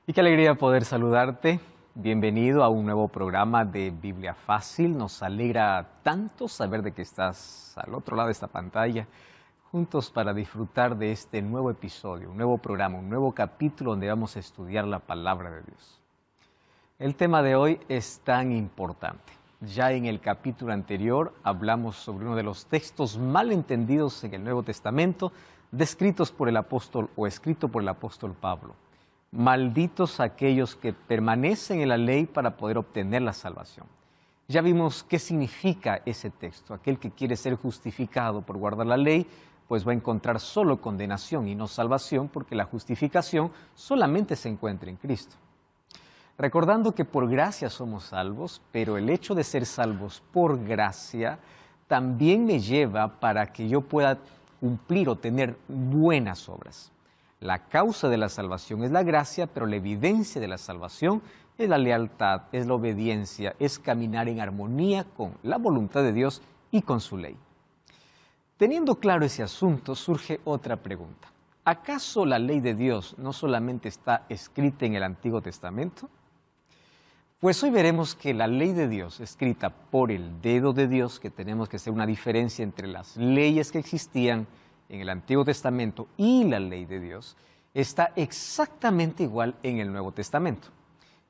Y qué alegría poder saludarte. Bienvenido a un nuevo programa de Biblia Fácil. Nos alegra tanto saber de que estás al otro lado de esta pantalla, juntos para disfrutar de este nuevo episodio, un nuevo programa, un nuevo capítulo donde vamos a estudiar la palabra de Dios. El tema de hoy es tan importante. Ya en el capítulo anterior hablamos sobre uno de los textos mal entendidos en el Nuevo Testamento, descritos por el apóstol o escrito por el apóstol Pablo. Malditos aquellos que permanecen en la ley para poder obtener la salvación. Ya vimos qué significa ese texto. Aquel que quiere ser justificado por guardar la ley, pues va a encontrar solo condenación y no salvación, porque la justificación solamente se encuentra en Cristo. Recordando que por gracia somos salvos, pero el hecho de ser salvos por gracia también me lleva para que yo pueda cumplir o tener buenas obras. La causa de la salvación es la gracia, pero la evidencia de la salvación es la lealtad, es la obediencia, es caminar en armonía con la voluntad de Dios y con su ley. Teniendo claro ese asunto, surge otra pregunta. ¿Acaso la ley de Dios no solamente está escrita en el Antiguo Testamento? Pues hoy veremos que la ley de Dios, escrita por el dedo de Dios, que tenemos que hacer una diferencia entre las leyes que existían en el Antiguo Testamento y la ley de Dios, está exactamente igual en el Nuevo Testamento.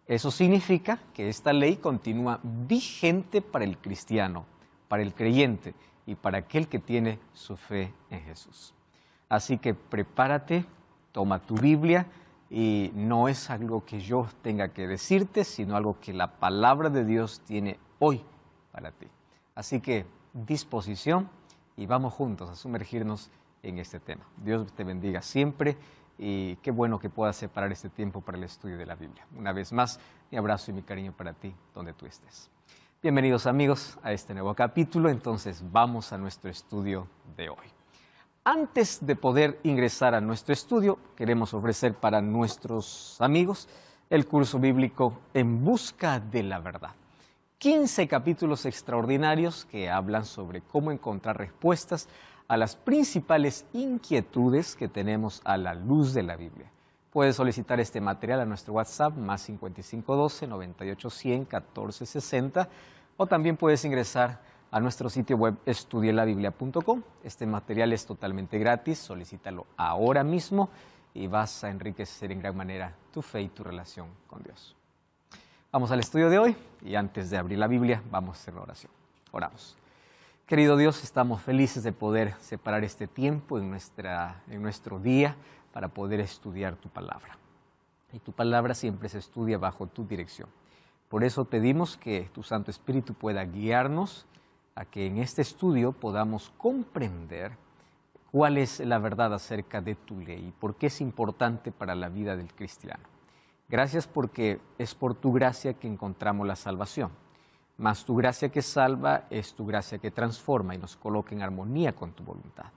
Eso significa que esta ley continúa vigente para el cristiano, para el creyente y para aquel que tiene su fe en Jesús. Así que prepárate, toma tu Biblia y no es algo que yo tenga que decirte, sino algo que la palabra de Dios tiene hoy para ti. Así que disposición y vamos juntos a sumergirnos en este tema. Dios te bendiga siempre y qué bueno que puedas separar este tiempo para el estudio de la Biblia. Una vez más, mi abrazo y mi cariño para ti, donde tú estés. Bienvenidos amigos a este nuevo capítulo, entonces vamos a nuestro estudio de hoy. Antes de poder ingresar a nuestro estudio, queremos ofrecer para nuestros amigos el curso bíblico En Busca de la Verdad. 15 capítulos extraordinarios que hablan sobre cómo encontrar respuestas a las principales inquietudes que tenemos a la luz de la Biblia. Puedes solicitar este material a nuestro WhatsApp más 5512-9810-1460 o también puedes ingresar a nuestro sitio web estudielabiblia.com. Este material es totalmente gratis, solicítalo ahora mismo y vas a enriquecer en gran manera tu fe y tu relación con Dios. Vamos al estudio de hoy y antes de abrir la Biblia vamos a hacer la oración. Oramos. Querido Dios, estamos felices de poder separar este tiempo en nuestro día para poder estudiar tu palabra. Y tu palabra siempre se estudia bajo tu dirección. Por eso pedimos que tu Santo Espíritu pueda guiarnos a que en este estudio podamos comprender cuál es la verdad acerca de tu ley y por qué es importante para la vida del cristiano. Gracias porque es por tu gracia que encontramos la salvación. Mas tu gracia que salva es tu gracia que transforma y nos coloca en armonía con tu voluntad.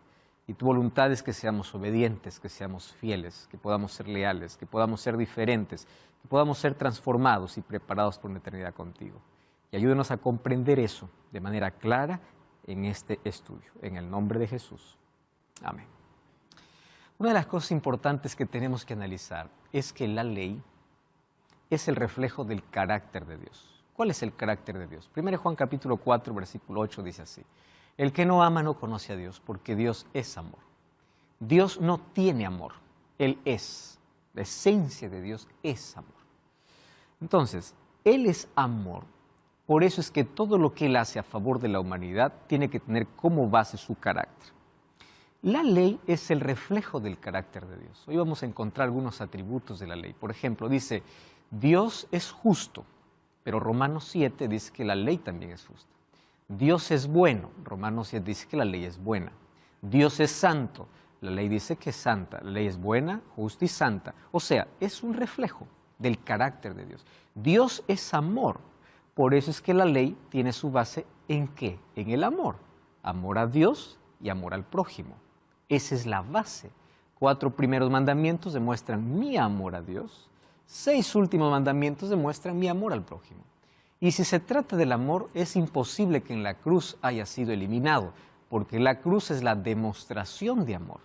Y tu voluntad es que seamos obedientes, que seamos fieles, que podamos ser leales, que podamos ser diferentes, que podamos ser transformados y preparados por una eternidad contigo. Y ayúdanos a comprender eso de manera clara en este estudio. En el nombre de Jesús. Amén. Una de las cosas importantes que tenemos que analizar es que la ley es el reflejo del carácter de Dios. ¿Cuál es el carácter de Dios? 1 Juan capítulo 4, versículo 8 dice así: el que no ama no conoce a Dios, porque Dios es amor. Dios no tiene amor, Él es. La esencia de Dios es amor. Entonces, Él es amor. Por eso es que todo lo que Él hace a favor de la humanidad tiene que tener como base su carácter. La ley es el reflejo del carácter de Dios. Hoy vamos a encontrar algunos atributos de la ley. Por ejemplo, dice, Dios es justo. Pero Romanos 7 dice que la ley también es justa. Dios es bueno. Romanos 7 dice que la ley es buena. Dios es santo. La ley dice que es santa. La ley es buena, justa y santa. O sea, es un reflejo del carácter de Dios. Dios es amor. Por eso es que la ley tiene su base ¿en qué? En el amor. Amor a Dios y amor al prójimo. Esa es la base. 4 primeros mandamientos demuestran mi amor a Dios. 6 últimos mandamientos demuestran mi amor al prójimo. Y si se trata del amor, es imposible que en la cruz haya sido eliminado, porque la cruz es la demostración de amor.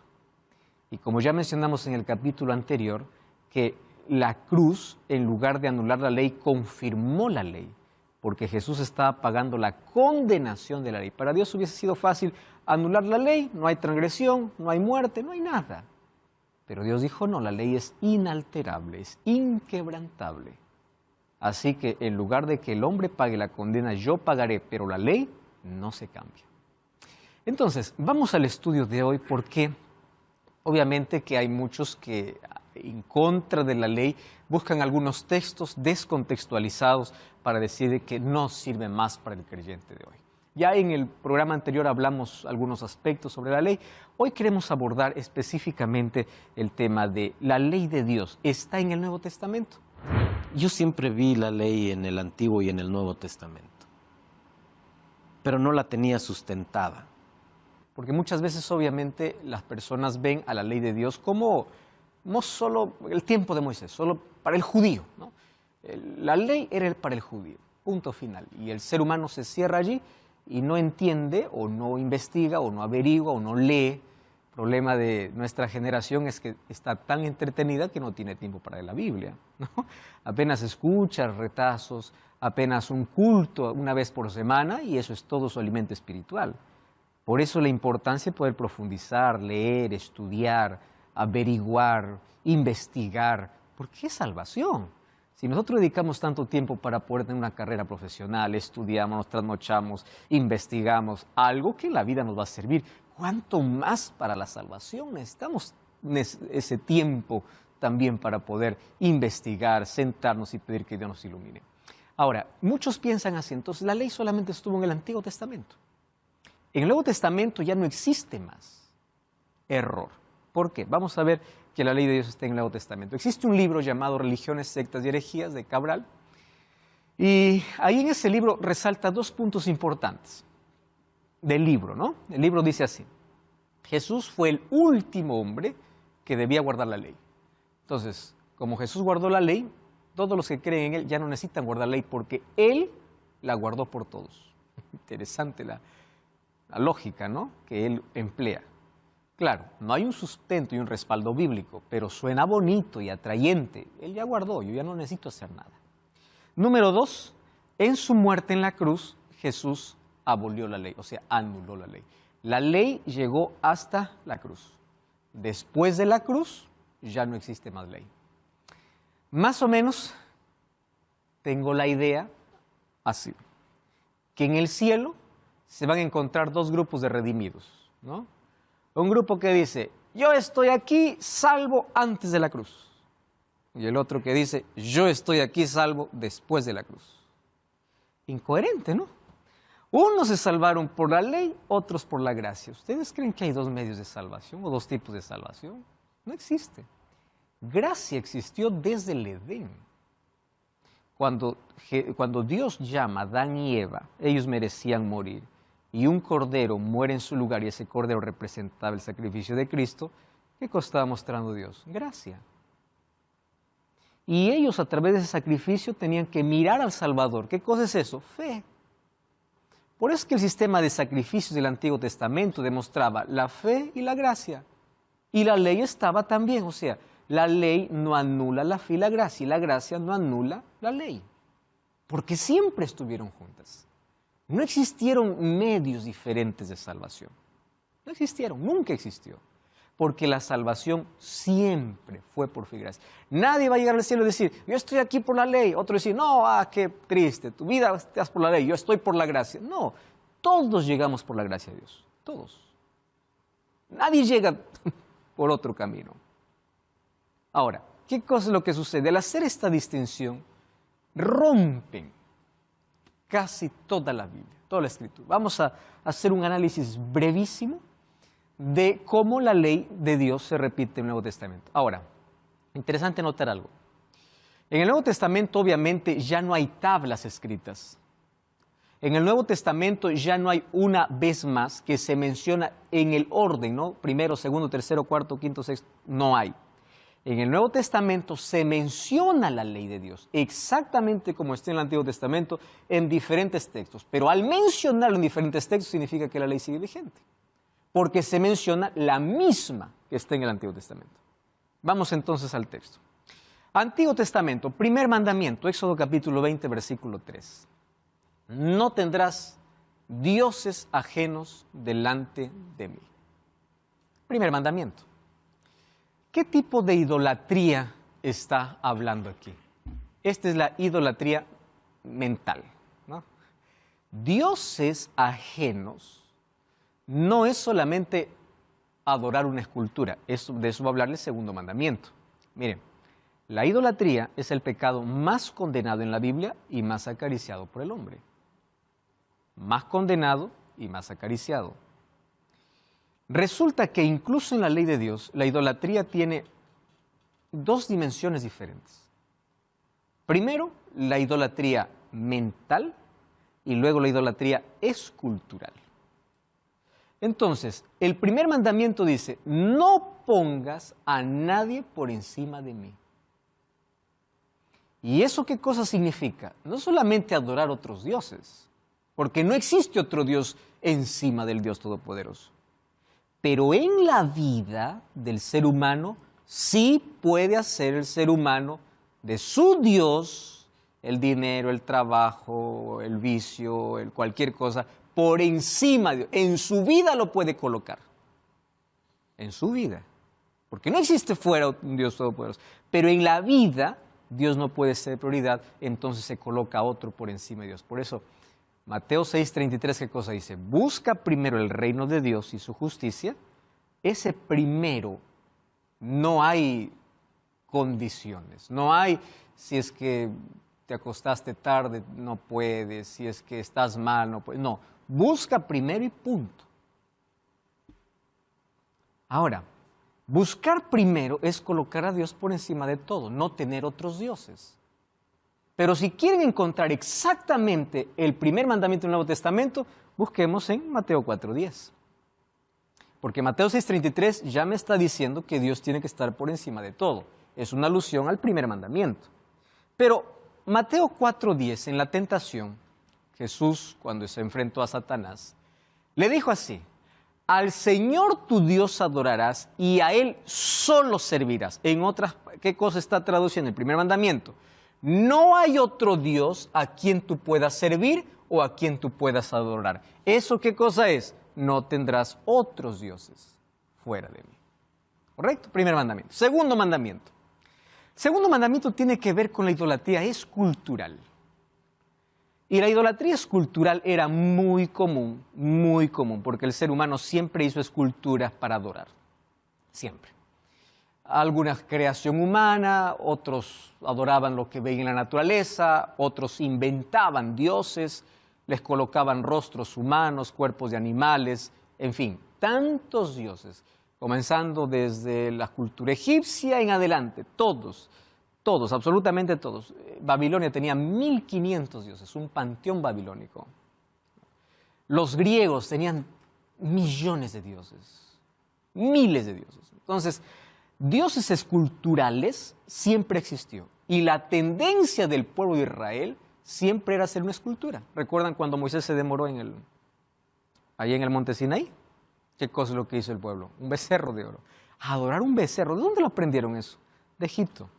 Y como ya mencionamos en el capítulo anterior, que la cruz, en lugar de anular la ley, confirmó la ley, porque Jesús estaba pagando la condenación de la ley. Para Dios hubiese sido fácil anular la ley, no hay transgresión, no hay muerte, no hay nada. Pero Dios dijo, no, la ley es inalterable, es inquebrantable. Así que en lugar de que el hombre pague la condena, yo pagaré, pero la ley no se cambia. Entonces, vamos al estudio de hoy porque obviamente que hay muchos que en contra de la ley buscan algunos textos descontextualizados para decir que no sirve más para el creyente de hoy. Ya en el programa anterior hablamos algunos aspectos sobre la ley. Hoy queremos abordar específicamente el tema de la ley de Dios. ¿Está en el Nuevo Testamento? Yo siempre vi la ley en el Antiguo y en el Nuevo Testamento, pero no la tenía sustentada. Porque muchas veces obviamente las personas ven a la ley de Dios como no solo el tiempo de Moisés, solo para el judío, ¿no? La ley era para el judío, punto final. Y el ser humano se cierra allí y no entiende o no investiga o no averigua o no lee. El problema de nuestra generación es que está tan entretenida que no tiene tiempo para la Biblia, ¿no? Apenas escucha retazos, apenas un culto una vez por semana y eso es todo su alimento espiritual. Por eso la importancia de poder profundizar, leer, estudiar, averiguar, investigar. ¿Por qué salvación? Si nosotros dedicamos tanto tiempo para poder tener una carrera profesional, estudiamos, nos trasnochamos, investigamos, algo que en la vida nos va a servir, ¿cuánto más para la salvación? Necesitamos ese tiempo también para poder investigar, sentarnos y pedir que Dios nos ilumine. Ahora, muchos piensan así, entonces la ley solamente estuvo en el Antiguo Testamento. En el Nuevo Testamento ya no existe más. Error. ¿Por qué? Vamos a ver que la ley de Dios está en el Nuevo Testamento. Existe un libro llamado Religiones, Sectas y Herejías de Cabral. Y ahí en ese libro resalta dos puntos importantes del libro, ¿no? El libro dice así: Jesús fue el último hombre que debía guardar la ley. Entonces, como Jesús guardó la ley, todos los que creen en Él ya no necesitan guardar la ley porque Él la guardó por todos. Interesante la lógica, ¿no?, que Él emplea. Claro, no hay un sustento y un respaldo bíblico, pero suena bonito y atrayente. Él ya guardó, yo ya no necesito hacer nada. Número 2, en su muerte en la cruz, Jesús abolió la ley, o sea, anuló la ley. La ley llegó hasta la cruz. Después de la cruz, ya no existe más ley. Más o menos, tengo la idea así, que en el cielo se van a encontrar dos grupos de redimidos, ¿no? Un grupo que dice, yo estoy aquí salvo antes de la cruz. Y el otro que dice, yo estoy aquí salvo después de la cruz. Incoherente, ¿no? Unos se salvaron por la ley, otros por la gracia. ¿Ustedes creen que hay dos medios de salvación o dos tipos de salvación? No existe. Gracia existió desde el Edén. Cuando Dios llama a Adán y Eva, ellos merecían morir. Y un cordero muere en su lugar y ese cordero representaba el sacrificio de Cristo. ¿Qué cosa estaba mostrando Dios? Gracia. Y ellos a través de ese sacrificio tenían que mirar al Salvador. ¿Qué cosa es eso? Fe. Por eso es que el sistema de sacrificios del Antiguo Testamento demostraba la fe y la gracia. Y la ley estaba también, o sea, la ley no anula la fe y la gracia no anula la ley. Porque siempre estuvieron juntas. No existieron medios diferentes de salvación. No existieron, nunca existió. Porque la salvación siempre fue por fe y gracia. Nadie va a llegar al cielo y decir, yo estoy aquí por la ley. Otro decir, no, qué triste, tu vida estás por la ley, yo estoy por la gracia. No, todos llegamos por la gracia de Dios, todos. Nadie llega por otro camino. Ahora, ¿qué cosa es lo que sucede? Al hacer esta distinción, rompen casi toda la Biblia, toda la Escritura. Vamos a hacer un análisis brevísimo de cómo la ley de Dios se repite en el Nuevo Testamento. Ahora, interesante notar algo. En el Nuevo Testamento, obviamente, ya no hay tablas escritas. En el Nuevo Testamento ya no hay una vez más que se menciona en el orden, ¿no? Primero, segundo, tercero, cuarto, quinto, sexto, no hay. En el Nuevo Testamento se menciona la ley de Dios, exactamente como está en el Antiguo Testamento, en diferentes textos. Pero al mencionarlo en diferentes textos significa que la ley sigue vigente, porque se menciona la misma que está en el Antiguo Testamento. Vamos entonces al texto. Antiguo Testamento, primer mandamiento, Éxodo capítulo 20, versículo 3. No tendrás dioses ajenos delante de mí. Primer mandamiento. ¿Qué tipo de idolatría está hablando aquí? Esta es la idolatría mental, ¿no? Dioses ajenos no es solamente adorar una escultura, de eso va a hablar el segundo mandamiento. Miren, la idolatría es el pecado más condenado en la Biblia y más acariciado por el hombre. Más condenado y más acariciado. Resulta que incluso en la ley de Dios, la idolatría tiene dos dimensiones diferentes. Primero, la idolatría mental y luego la idolatría escultural. Entonces, el primer mandamiento dice, no pongas a nadie por encima de mí. ¿Y eso qué cosa significa? No solamente adorar otros dioses, porque no existe otro Dios encima del Dios Todopoderoso. Pero en la vida del ser humano, sí puede hacer el ser humano de su Dios, el dinero, el trabajo, el vicio, cualquier cosa, por encima de Dios. En su vida lo puede colocar. En su vida. Porque no existe fuera un Dios Todopoderoso. Pero en la vida, Dios no puede ser prioridad, entonces se coloca a otro por encima de Dios. Por eso, Mateo 6:33, ¿qué cosa dice? Busca primero el reino de Dios y su justicia. Ese primero, no hay condiciones. No hay, si es que te acostaste tarde, no puedes. Si es que estás mal, no puedes. No, busca primero y punto. Ahora, buscar primero es colocar a Dios por encima de todo, no tener otros dioses. Pero si quieren encontrar exactamente el primer mandamiento del Nuevo Testamento, busquemos en Mateo 4:10. Porque Mateo 6:33 ya me está diciendo que Dios tiene que estar por encima de todo. Es una alusión al primer mandamiento. Pero Mateo 4:10, en la tentación, Jesús, cuando se enfrentó a Satanás, le dijo así: al Señor tu Dios adorarás y a Él solo servirás. En otras, ¿qué cosa está traduciendo el primer mandamiento? No hay otro Dios a quien tú puedas servir o a quien tú puedas adorar. ¿Eso qué cosa es? No tendrás otros dioses fuera de mí. ¿Correcto? Primer mandamiento. Segundo mandamiento. Segundo mandamiento tiene que ver con la idolatría escultural. Y la idolatría escultural era muy común, porque el ser humano siempre hizo esculturas para adorar. Siempre. Alguna creación humana, otros adoraban lo que veían en la naturaleza, otros inventaban dioses, les colocaban rostros humanos, cuerpos de animales, en fin, tantos dioses, comenzando desde la cultura egipcia en adelante, todos, absolutamente todos. Babilonia tenía 1500 dioses, un panteón babilónico. Los griegos tenían millones de dioses, miles de dioses. Entonces, dioses esculturales siempre existió. Y la tendencia del pueblo de Israel siempre era hacer una escultura. ¿Recuerdan cuando Moisés se demoró ahí en el monte Sinaí? ¿Qué cosa es lo que hizo el pueblo? Un becerro de oro. Adorar un becerro. ¿De dónde lo aprendieron eso? De Egipto.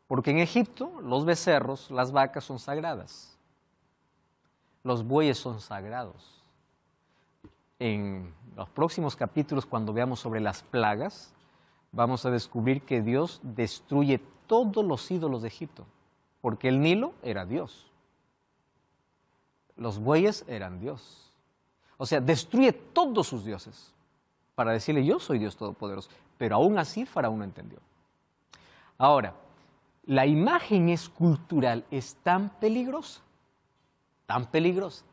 Porque en Egipto los becerros, las vacas son sagradas. Los bueyes son sagrados. En los próximos capítulos, cuando veamos sobre las plagas, vamos a descubrir que Dios destruye todos los ídolos de Egipto, porque el Nilo era Dios. Los bueyes eran Dios. O sea, destruye todos sus dioses para decirle, yo soy Dios Todopoderoso. Pero aún así Faraón no entendió. Ahora, la imagen escultural es tan peligrosa,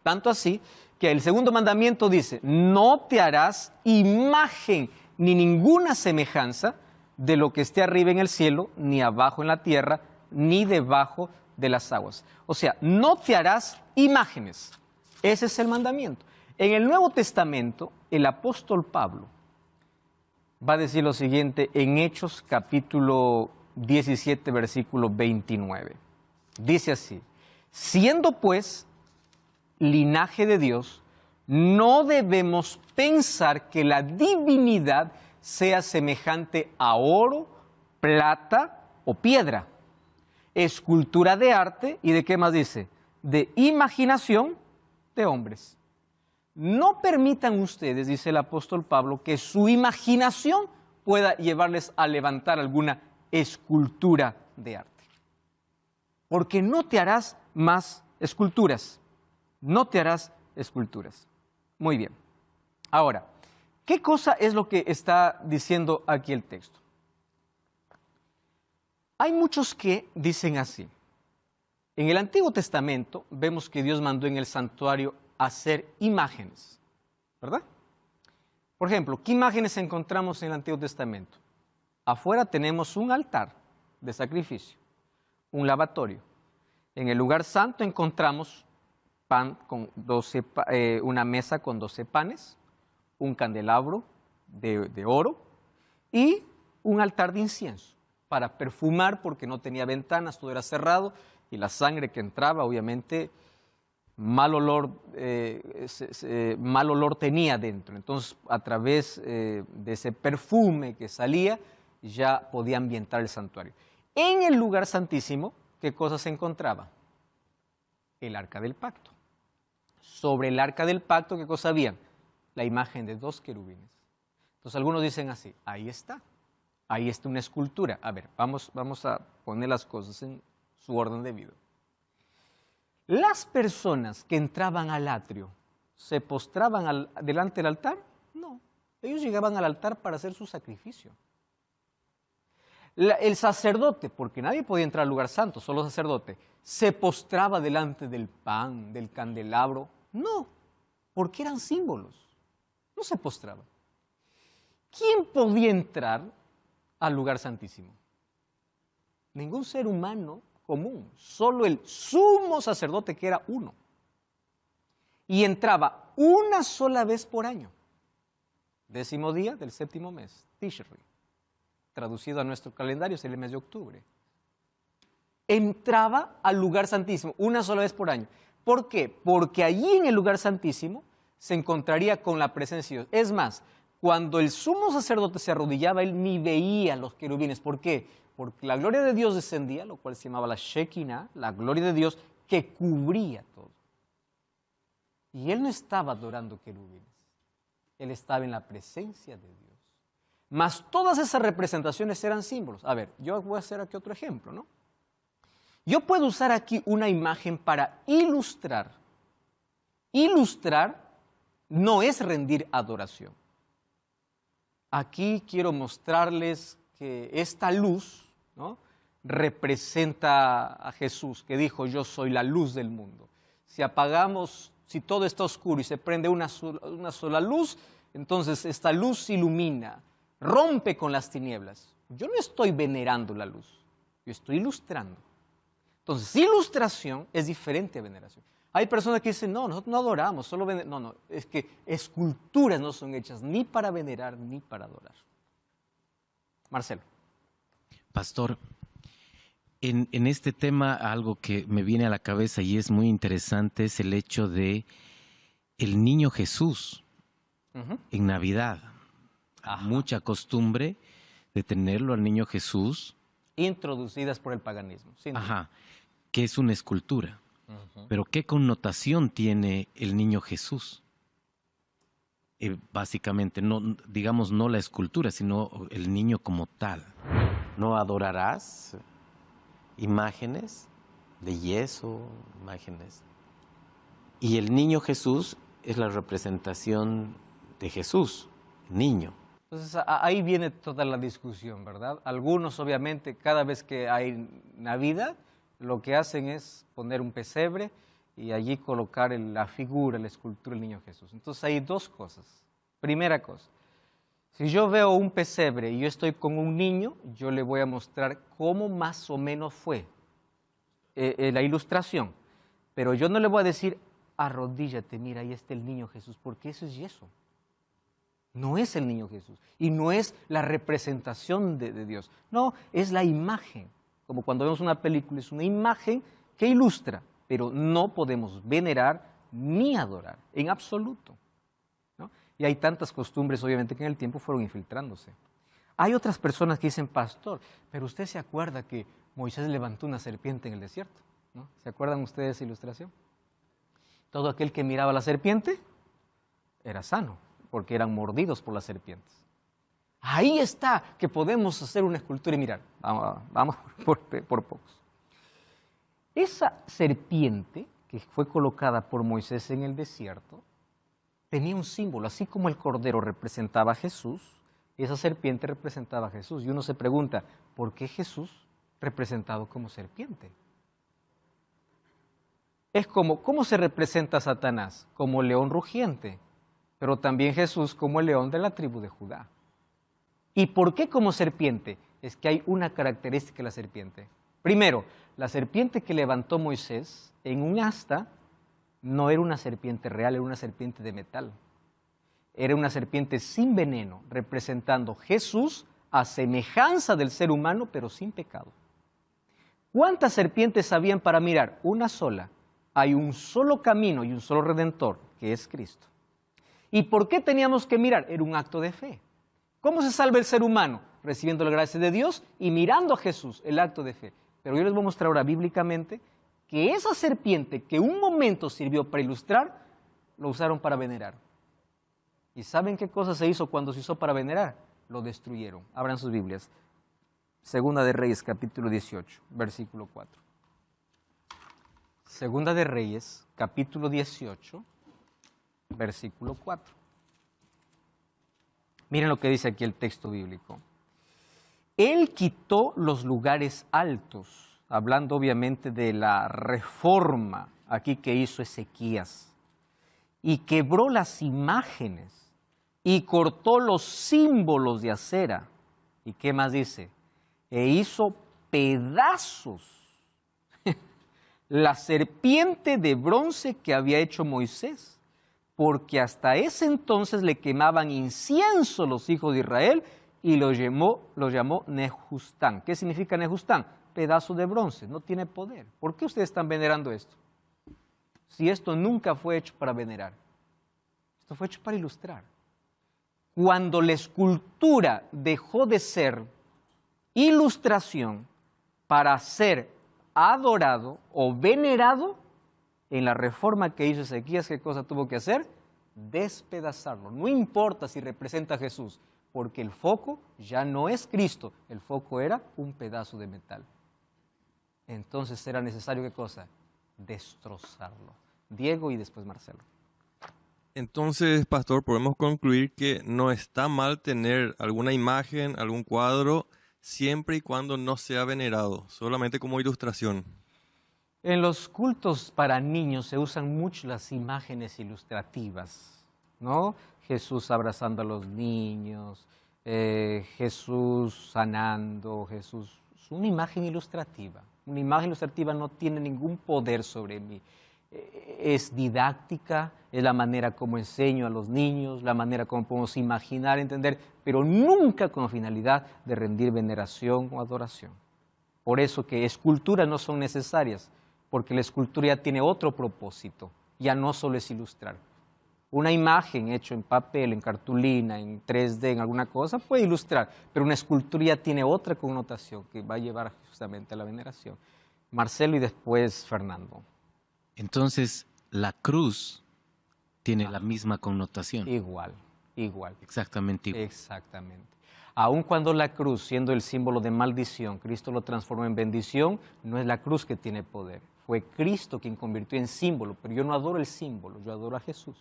tanto así que el segundo mandamiento dice, no te harás imagen ni ninguna semejanza de lo que esté arriba en el cielo, ni abajo en la tierra, ni debajo de las aguas. O sea, no te harás imágenes. Ese es el mandamiento. En el Nuevo Testamento, el apóstol Pablo va a decir lo siguiente en Hechos capítulo 17, versículo 29. Dice así, siendo pues linaje de Dios, no debemos pensar que la divinidad sea semejante a oro, plata o piedra. Escultura de arte, ¿y de qué más dice? De imaginación de hombres. No permitan ustedes, dice el apóstol Pablo, que su imaginación pueda llevarles a levantar alguna escultura de arte. Porque no te harás más esculturas. No te harás esculturas. Muy bien. Ahora, ¿qué cosa es lo que está diciendo aquí el texto? Hay muchos que dicen así. En el Antiguo Testamento vemos que Dios mandó en el santuario hacer imágenes, ¿verdad? Por ejemplo, ¿qué imágenes encontramos en el Antiguo Testamento? Afuera tenemos un altar de sacrificio, un lavatorio. En el lugar santo encontramos pan con una mesa con 12 panes, un candelabro de oro y un altar de incienso para perfumar porque no tenía ventanas, todo era cerrado y la sangre que entraba obviamente mal olor tenía dentro. Entonces a través de ese perfume que salía ya podía ambientar el santuario. En el lugar santísimo, ¿qué cosa se encontraba? El arca del pacto. Sobre el arca del pacto, ¿qué cosa había? La imagen de 2 querubines. Entonces algunos dicen así, ahí está una escultura. A ver, vamos a poner las cosas en su orden debido. ¿Las personas que entraban al atrio se postraban delante del altar? No, ellos llegaban al altar para hacer su sacrificio. El sacerdote, porque nadie podía entrar al lugar santo, solo el sacerdote, ¿se postraba delante del pan, del candelabro? No, porque eran símbolos, no se postraba. ¿Quién podía entrar al lugar santísimo? Ningún ser humano común, solo el sumo sacerdote que era uno. Y entraba una sola vez por año, 10º día del 7º mes, Tishri. Traducido a nuestro calendario es el mes de octubre. Entraba al lugar santísimo una sola vez por año. ¿Por qué? Porque allí en el lugar santísimo se encontraría con la presencia de Dios. Es más, cuando el sumo sacerdote se arrodillaba, él ni veía los querubines. ¿Por qué? Porque la gloria de Dios descendía, lo cual se llamaba la Shekinah, la gloria de Dios que cubría todo. Y él no estaba adorando querubines, él estaba en la presencia de Dios. Mas todas esas representaciones eran símbolos. A ver, yo voy a hacer aquí otro ejemplo, ¿no? Yo puedo usar aquí una imagen para ilustrar. Ilustrar no es rendir adoración. Aquí quiero mostrarles que esta luz, ¿no?, representa a Jesús, que dijo, yo soy la luz del mundo. Si apagamos, si todo está oscuro y se prende una sola luz, entonces esta luz ilumina, rompe con las tinieblas. Yo no estoy venerando la luz, yo estoy ilustrando. Entonces, ilustración es diferente a veneración. Hay personas que dicen, no, nosotros no adoramos, solo veneramos. No, es que esculturas no son hechas ni para venerar ni para adorar. Marcelo. Pastor, en este tema algo que me viene a la cabeza y es muy interesante es el hecho de el niño Jesús en Navidad. Ajá. Mucha costumbre de tenerlo al niño Jesús. Introducidas por el paganismo. Ajá, que es una escultura. Pero ¿qué connotación tiene el niño Jesús? Básicamente, no, digamos, no la escultura, sino el niño como tal. No adorarás imágenes de yeso, imágenes. Y el niño Jesús es la representación de Jesús, niño. Entonces ahí viene toda la discusión, ¿verdad? Algunos obviamente cada vez que hay Navidad lo que hacen es poner un pesebre y allí colocar la figura, la escultura del niño Jesús. Entonces hay dos cosas. Primera cosa, si yo veo un pesebre y yo estoy con un niño, yo le voy a mostrar cómo más o menos fue la ilustración. Pero yo no le voy a decir, arrodíllate, mira, ahí está el niño Jesús, porque eso es yeso. No es el niño Jesús y no es la representación de Dios. No, es la imagen. Como cuando vemos una película, es una imagen que ilustra, pero no podemos venerar ni adorar, en absoluto, ¿no? Y hay tantas costumbres, obviamente, que en el tiempo fueron infiltrándose. Hay otras personas que dicen, pastor, pero usted se acuerda que Moisés levantó una serpiente en el desierto, ¿no? ¿Se acuerdan ustedes de esa ilustración? Todo aquel que miraba a la serpiente era sano, porque eran mordidos por las serpientes. Ahí está que podemos hacer una escultura y mirar, vamos por pocos. Esa serpiente que fue colocada por Moisés en el desierto tenía un símbolo, así como el cordero representaba a Jesús, esa serpiente representaba a Jesús. Y uno se pregunta, ¿por qué Jesús representado como serpiente? Es como, ¿cómo se representa a Satanás? Como león rugiente, pero también Jesús como el león de la tribu de Judá. ¿Y por qué como serpiente? Es que hay una característica de la serpiente. Primero, la serpiente que levantó Moisés en un asta no era una serpiente real, era una serpiente de metal. Era una serpiente sin veneno, representando Jesús a semejanza del ser humano, pero sin pecado. ¿Cuántas serpientes habían para mirar? Una sola. Hay un solo camino y un solo redentor, que es Cristo. ¿Y por qué teníamos que mirar? Era un acto de fe. ¿Cómo se salva el ser humano? Recibiendo la gracia de Dios y mirando a Jesús, el acto de fe. Pero yo les voy a mostrar ahora bíblicamente que esa serpiente que un momento sirvió para ilustrar, lo usaron para venerar. ¿Y saben qué cosa se hizo cuando se usó para venerar? Lo destruyeron. Abran sus Biblias. Segunda de Reyes, capítulo 18, versículo 4. Segunda de Reyes, capítulo 18, versículo 4. Miren lo que dice aquí el texto bíblico. Él quitó los lugares altos, hablando obviamente de la reforma aquí que hizo Ezequías, y quebró las imágenes, y cortó los símbolos de acera. ¿Y qué más dice? E hizo pedazos la serpiente de bronce que había hecho Moisés, porque hasta ese entonces le quemaban incienso los hijos de Israel y lo llamó Nehustán. ¿Qué significa Nehustán? Pedazo de bronce, no tiene poder. ¿Por qué ustedes están venerando esto? Si esto nunca fue hecho para venerar, esto fue hecho para ilustrar. Cuando la escultura dejó de ser ilustración para ser adorado o venerado, en la reforma que hizo Ezequías, ¿qué cosa tuvo que hacer? Despedazarlo. No importa si representa a Jesús, porque el foco ya no es Cristo, el foco era un pedazo de metal. Entonces era necesario, ¿qué cosa? Destrozarlo. Diego y después Marcelo. Entonces, pastor, podemos concluir que no está mal tener alguna imagen, algún cuadro, siempre y cuando no sea venerado, solamente como ilustración. En los cultos para niños se usan mucho las imágenes ilustrativas, ¿no? Jesús abrazando a los niños, Jesús sanando, Jesús. Es una imagen ilustrativa. Una imagen ilustrativa no tiene ningún poder sobre mí. Es didáctica, es la manera como enseño a los niños, la manera como podemos imaginar, entender, pero nunca con finalidad de rendir veneración o adoración. Por eso que esculturas no son necesarias, porque la escultura ya tiene otro propósito, ya no solo es ilustrar. Una imagen hecha en papel, en cartulina, en 3D, en alguna cosa, puede ilustrar, pero una escultura ya tiene otra connotación que va a llevar justamente a la veneración. Marcelo y después Fernando. Entonces, la cruz tiene la misma connotación. Igual. Exactamente igual. Exactamente. Aun cuando la cruz, siendo el símbolo de maldición, Cristo lo transformó en bendición, no es la cruz que tiene poder. Fue Cristo quien convirtió en símbolo, pero yo no adoro el símbolo, yo adoro a Jesús.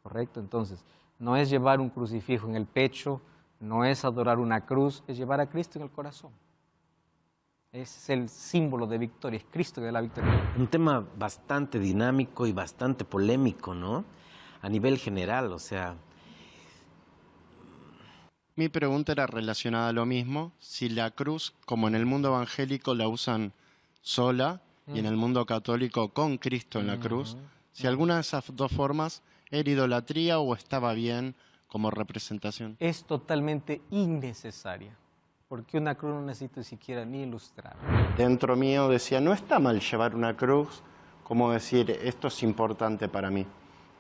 ¿Correcto? Entonces, no es llevar un crucifijo en el pecho, no es adorar una cruz, es llevar a Cristo en el corazón. Ese es el símbolo de victoria, es Cristo que da la victoria. Un tema bastante dinámico y bastante polémico, ¿no? A nivel general, o sea... Mi pregunta era relacionada a lo mismo. Si la cruz, como en el mundo evangélico, la usan sola y en el mundo católico con Cristo en la cruz, si alguna de esas dos formas era idolatría o estaba bien como representación. Es totalmente innecesaria, porque una cruz no necesita siquiera ni ilustrar. Dentro mío decía, no está mal llevar una cruz, como decir, esto es importante para mí.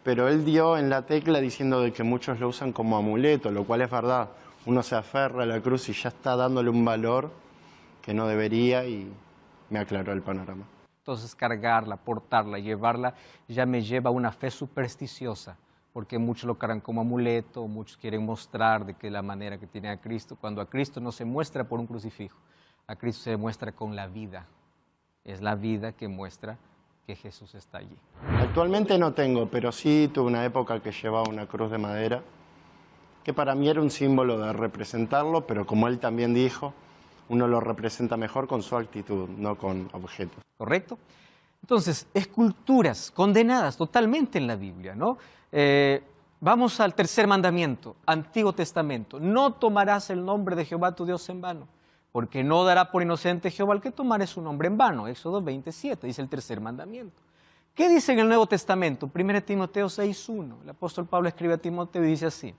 Pero él dio en la tecla diciendo de que muchos lo usan como amuleto, lo cual es verdad. uno se aferra a la cruz y ya está dándole un valor que no debería, y me aclaró el panorama. Entonces cargarla, portarla, llevarla, ya me lleva a una fe supersticiosa, porque muchos lo cargan como amuleto, muchos quieren mostrar de que la manera que tiene a Cristo, cuando a Cristo no se muestra por un crucifijo, a Cristo se muestra con la vida. Es la vida que muestra que Jesús está allí. Actualmente no tengo, pero sí tuve una época que llevaba una cruz de madera, que para mí era un símbolo de representarlo, pero como él también dijo, uno lo representa mejor con su actitud, no con objetos. ¿Correcto? Entonces, esculturas condenadas totalmente en la Biblia, ¿no? Vamos al tercer mandamiento, Antiguo Testamento. No tomarás el nombre de Jehová tu Dios en vano, porque no dará por inocente Jehová al que tomare su nombre en vano. Éxodo 27, dice el tercer mandamiento. ¿Qué dice en el Nuevo Testamento? 1 Timoteo 6:1. El apóstol Pablo escribe a Timoteo y dice así: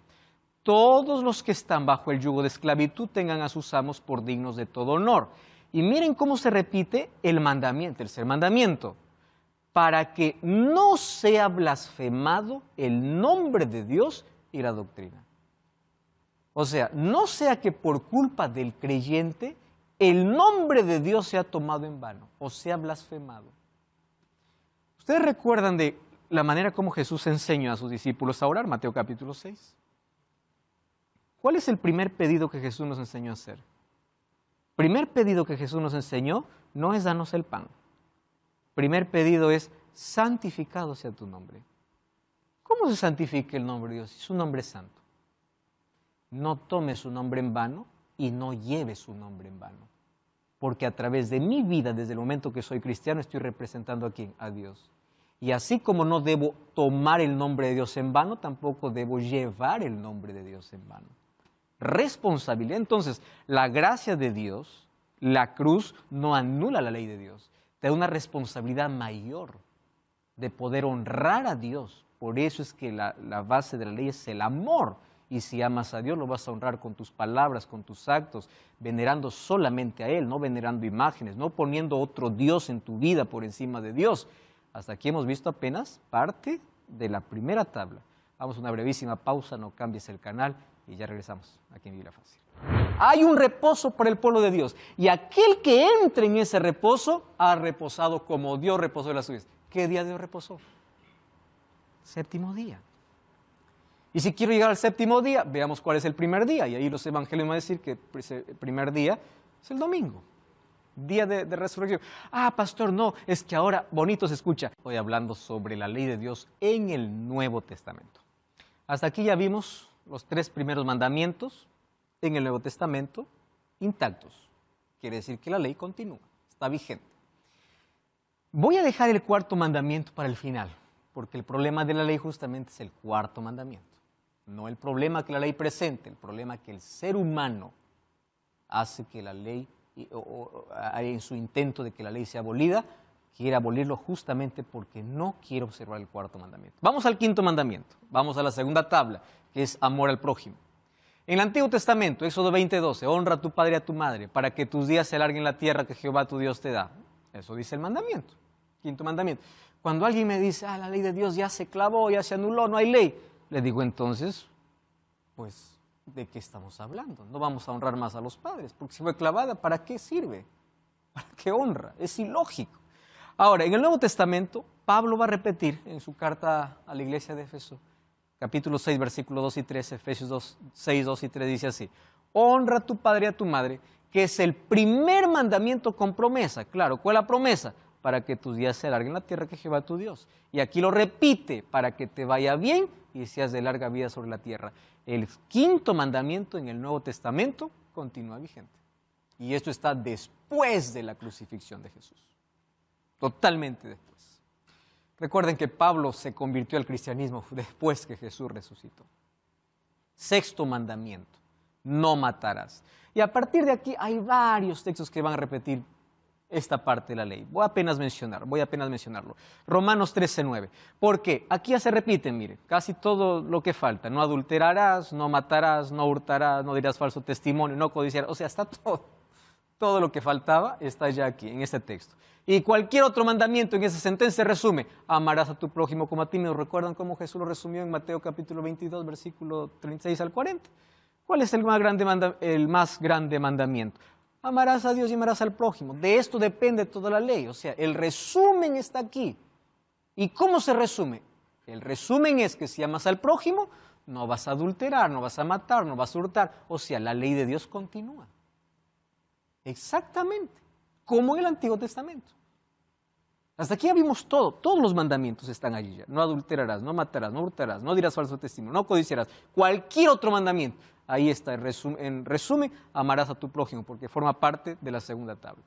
todos los que están bajo el yugo de esclavitud tengan a sus amos por dignos de todo honor. Y miren cómo se repite el mandamiento, el tercer mandamiento: para que no sea blasfemado el nombre de Dios y la doctrina. O sea, no sea que por culpa del creyente el nombre de Dios sea tomado en vano o sea blasfemado. ¿Ustedes recuerdan de la manera como Jesús enseñó a sus discípulos a orar? Mateo capítulo 6. ¿Cuál es el primer pedido que Jesús nos enseñó a hacer? El primer pedido que Jesús nos enseñó no es danos el pan. El primer pedido es: santificado sea tu nombre. ¿Cómo se santifica el nombre de Dios? Su nombre es santo. No tome su nombre en vano y no lleve su nombre en vano. Porque a través de mi vida, desde el momento que soy cristiano, estoy representando ¿a quién? A Dios. Y así como no debo tomar el nombre de Dios en vano, tampoco debo llevar el nombre de Dios en vano. Responsabilidad. Entonces, la gracia de Dios, la cruz, no anula la ley de Dios. Te da una responsabilidad mayor de poder honrar a Dios. Por eso es que la base de la ley es el amor. Y si amas a Dios, lo vas a honrar con tus palabras, con tus actos, venerando solamente a Él, no venerando imágenes, no poniendo otro Dios en tu vida por encima de Dios. Hasta aquí hemos visto apenas parte de la primera tabla. Vamos a una brevísima pausa, no cambies el canal y ya regresamos aquí en Biblia Fácil. Hay un reposo para el pueblo de Dios, y aquel que entre en ese reposo ha reposado como Dios reposó en las suyas. ¿Qué día Dios reposó? Séptimo día. Y si quiero llegar al séptimo día, veamos cuál es el primer día. Y ahí los evangelios van a decir que el primer día es el domingo, día de resurrección. Ah, pastor, no, es que ahora bonito se escucha. Estoy hablando sobre la ley de Dios en el Nuevo Testamento. Hasta aquí ya vimos los 3 primeros mandamientos en el Nuevo Testamento intactos. Quiere decir que la ley continúa, está vigente. Voy a dejar el 4º mandamiento para el final, porque el problema de la ley justamente es el 4º mandamiento. No el problema que la ley presente, el problema que el ser humano hace que la ley, en su intento de que la ley sea abolida, quiere abolirlo justamente porque no quiere observar el 4º mandamiento. Vamos al 5º mandamiento, vamos a la segunda tabla, que es amor al prójimo. En el Antiguo Testamento, Éxodo 20:12, honra a tu padre y a tu madre, para que tus días se alarguen en la tierra que Jehová tu Dios te da. Eso dice el mandamiento, 5º mandamiento. Cuando alguien me dice, la ley de Dios ya se clavó, ya se anuló, no hay ley, le digo entonces, pues, ¿de qué estamos hablando? No vamos a honrar más a los padres, porque si fue clavada, ¿para qué sirve? ¿Para qué honra? Es ilógico. Ahora, en el Nuevo Testamento, Pablo va a repetir en su carta a la iglesia de Éfeso, capítulo 6, versículos 2 y 3, Efesios 6, 2 y 3, dice así: honra a tu padre y a tu madre, que es el primer mandamiento con promesa. Claro, ¿cuál es la promesa? Para que tus días se alarguen en la tierra que Jehová tu Dios. Y aquí lo repite, para que te vaya bien y seas de larga vida sobre la tierra. El 5º mandamiento en el Nuevo Testamento continúa vigente. Y esto está después de la crucifixión de Jesús. Totalmente después. Recuerden que Pablo se convirtió al cristianismo después que Jesús resucitó. 6º mandamiento: no matarás. Y a partir de aquí hay varios textos que van a repetir esta parte de la ley. Voy apenas mencionarlo. Romanos 13:9. ¿Por qué? Aquí ya se repiten, mire, casi todo lo que falta. No adulterarás, no matarás, no hurtarás, no dirás falso testimonio, no codiciarás. O sea, está todo lo que faltaba está ya aquí, en este texto. Y cualquier otro mandamiento en esa sentencia resume: amarás a tu prójimo como a ti mismo. ¿Recuerdan cómo Jesús lo resumió en Mateo capítulo 22, versículo 36 al 40? ¿Cuál es el más grande mandamiento? Amarás a Dios y amarás al prójimo. De esto depende toda la ley. O sea, el resumen está aquí. ¿Y cómo se resume? El resumen es que si amas al prójimo, no vas a adulterar, no vas a matar, no vas a hurtar. O sea, la ley de Dios continúa. Exactamente, como en el Antiguo Testamento. Hasta aquí ya vimos todo, todos los mandamientos están allí ya. No adulterarás, no matarás, no hurtarás, no dirás falso testimonio, no codiciarás. Cualquier otro mandamiento, ahí está, en resumen, amarás a tu prójimo, porque forma parte de la segunda tabla.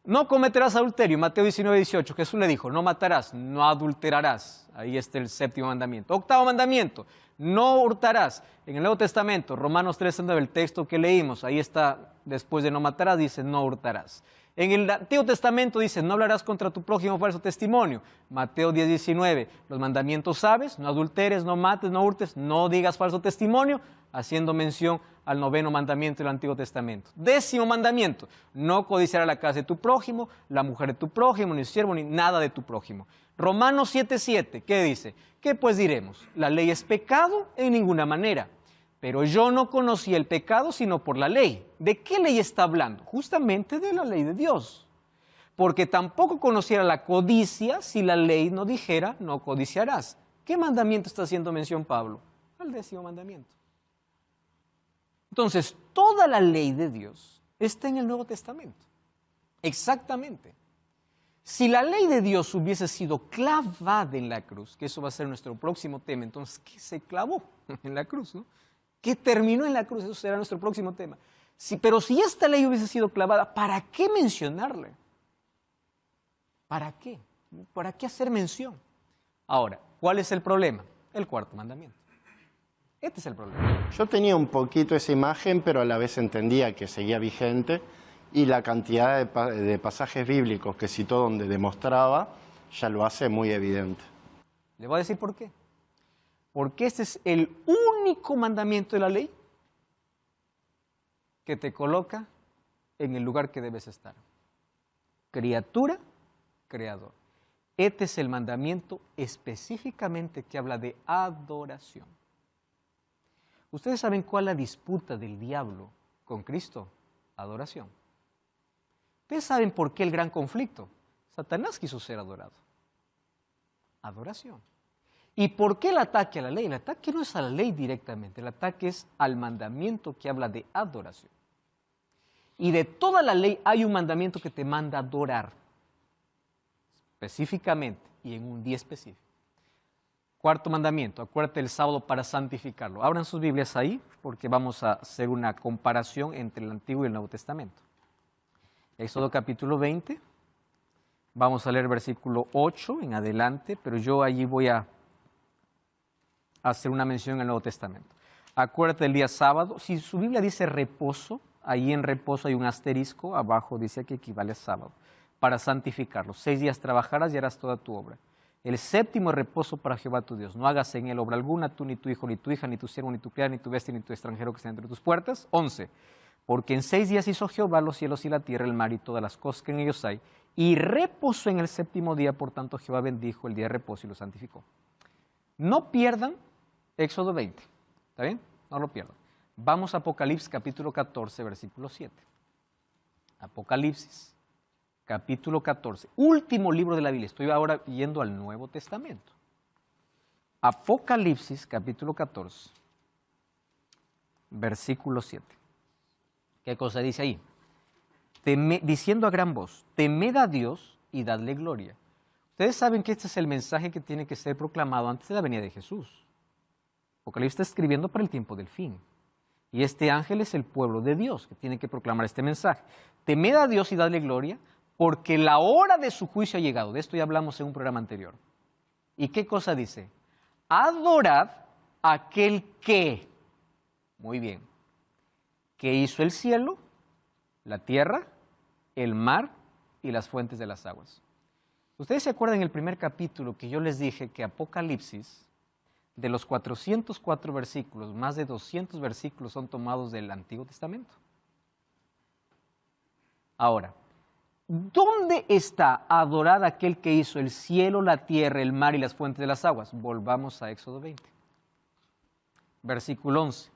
No cometerás adulterio, Mateo 19, 18, Jesús le dijo, no matarás, no adulterarás. Ahí está el séptimo mandamiento. Octavo mandamiento, no hurtarás. En el Nuevo Testamento, Romanos 3, el texto que leímos, ahí está, después de no matarás, dice no hurtarás. En el Antiguo Testamento dice, no hablarás contra tu prójimo falso testimonio. Mateo 10, 19, los mandamientos sabes, no adulteres, no mates, no hurtes, no digas falso testimonio, haciendo mención al noveno mandamiento del Antiguo Testamento. Décimo mandamiento, no codiciarás la casa de tu prójimo, la mujer de tu prójimo, ni siervo, ni nada de tu prójimo. Romanos 7, 7, ¿qué dice? ¿Qué pues diremos? ¿La ley es pecado? En ninguna manera. Pero yo no conocí el pecado sino por la ley. ¿De qué ley está hablando? Justamente de la ley de Dios. Porque tampoco conociera la codicia si la ley no dijera no codiciarás. ¿Qué mandamiento está haciendo mención Pablo? El décimo mandamiento. Entonces, toda la ley de Dios está en el Nuevo Testamento. Exactamente. Si la ley de Dios hubiese sido clavada en la cruz, que eso va a ser nuestro próximo tema, entonces, ¿qué se clavó en la cruz, no? ¿Qué terminó en la cruz? Eso será nuestro próximo tema. Pero si esta ley hubiese sido clavada, ¿para qué mencionarle? ¿Para qué? ¿Para qué hacer mención? Ahora, ¿cuál es el problema? El cuarto mandamiento. Este es el problema. Yo tenía un poquito esa imagen, pero a la vez entendía que seguía vigente y la cantidad de pasajes bíblicos que citó donde demostraba ya lo hace muy evidente. Le voy a decir por qué. Porque este es el único mandamiento de la ley que te coloca en el lugar que debes estar. Criatura, creador. Este es el mandamiento específicamente que habla de adoración. ¿Ustedes saben cuál es la disputa del diablo con Cristo? Adoración. ¿Ustedes saben por qué el gran conflicto? Satanás quiso ser adorado. Adoración. ¿Y por qué el ataque a la ley? El ataque no es a la ley directamente, el ataque es al mandamiento que habla de adoración. Y de toda la ley hay un mandamiento que te manda a adorar, específicamente y en un día específico. Cuarto mandamiento, acuérdate el sábado para santificarlo. Abran sus Biblias ahí porque vamos a hacer una comparación entre el Antiguo y el Nuevo Testamento. Éxodo capítulo 20, vamos a leer versículo 8 en adelante, pero yo allí voy a hacer una mención al Nuevo Testamento. Acuérdate del día sábado. Si su Biblia dice reposo, ahí en reposo hay un asterisco, abajo dice que equivale a sábado, para santificarlo. 6 días trabajarás y harás toda tu obra. El séptimo es reposo para Jehová tu Dios. No hagas en él obra alguna, tú, ni tu hijo, ni tu hija, ni tu siervo, ni tu criada, ni tu bestia, ni tu extranjero que esté entre tus puertas. 11. Porque en 6 días hizo Jehová los cielos y la tierra, el mar y todas las cosas que en ellos hay, y reposó en el séptimo día, por tanto Jehová bendijo el día de reposo y lo santificó. No pierdan Éxodo 20, ¿está bien? No lo pierdan. Vamos a Apocalipsis capítulo 14, versículo 7. Apocalipsis, capítulo 14, último libro de la Biblia. Estoy ahora yendo al Nuevo Testamento. Apocalipsis, capítulo 14, versículo 7. ¿Qué cosa dice ahí? Diciendo a gran voz, temed a Dios y dadle gloria. Ustedes saben que este es el mensaje que tiene que ser proclamado antes de la venida de Jesús. Apocalipsis está escribiendo para el tiempo del fin. Y este ángel es el pueblo de Dios que tiene que proclamar este mensaje. Temed a Dios y dadle gloria, porque la hora de su juicio ha llegado. De esto ya hablamos en un programa anterior. ¿Y qué cosa dice? Adorad a aquel que, muy bien, que hizo el cielo, la tierra, el mar y las fuentes de las aguas. Ustedes se acuerdan en el primer capítulo que yo les dije que Apocalipsis, de los 404 versículos, más de 200 versículos son tomados del Antiguo Testamento. Ahora, ¿dónde está adorado aquel que hizo el cielo, la tierra, el mar y las fuentes de las aguas? Volvamos a Éxodo 20. Versículo 11.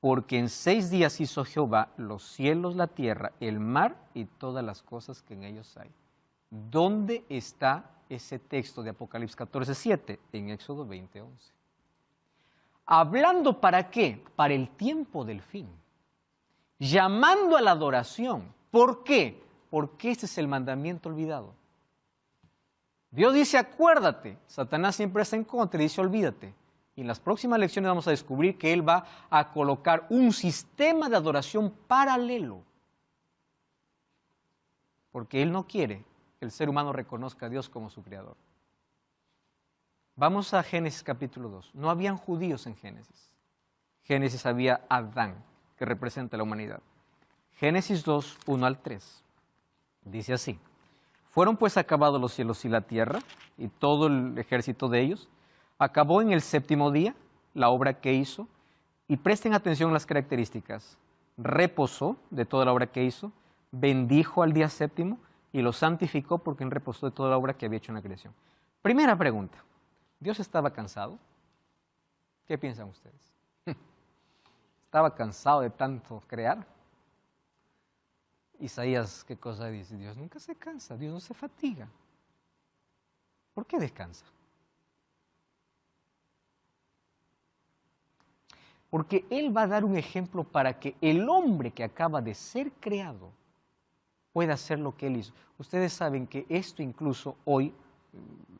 Porque en 6 días hizo Jehová los cielos, la tierra, el mar y todas las cosas que en ellos hay. ¿Dónde está ese texto de Apocalipsis 14:7? En Éxodo 20:11. Hablando para qué? Para el tiempo del fin. Llamando a la adoración. ¿Por qué? Porque este es el mandamiento olvidado. Dios dice, acuérdate. Satanás siempre está en contra y dice, olvídate. Y en las próximas lecciones vamos a descubrir que Él va a colocar un sistema de adoración paralelo. Porque Él no quiere que el ser humano reconozca a Dios como su creador. Vamos a Génesis capítulo 2. No habían judíos en Génesis. Génesis había Adán, que representa la humanidad. Génesis 2, 1 al 3. Dice así. Fueron pues acabados los cielos y la tierra, y todo el ejército de ellos. Acabó en el 7º día la obra que hizo, y presten atención a las características. Reposó de toda la obra que hizo, bendijo al día 7º, y lo santificó porque él reposó de toda la obra que había hecho en la creación. Primera pregunta. ¿Dios estaba cansado? ¿Qué piensan ustedes? ¿Estaba cansado de tanto crear? Isaías, ¿qué cosa dice? Dios nunca se cansa, Dios no se fatiga. ¿Por qué descansa? Porque Él va a dar un ejemplo para que el hombre que acaba de ser creado pueda hacer lo que Él hizo. Ustedes saben que esto incluso hoy,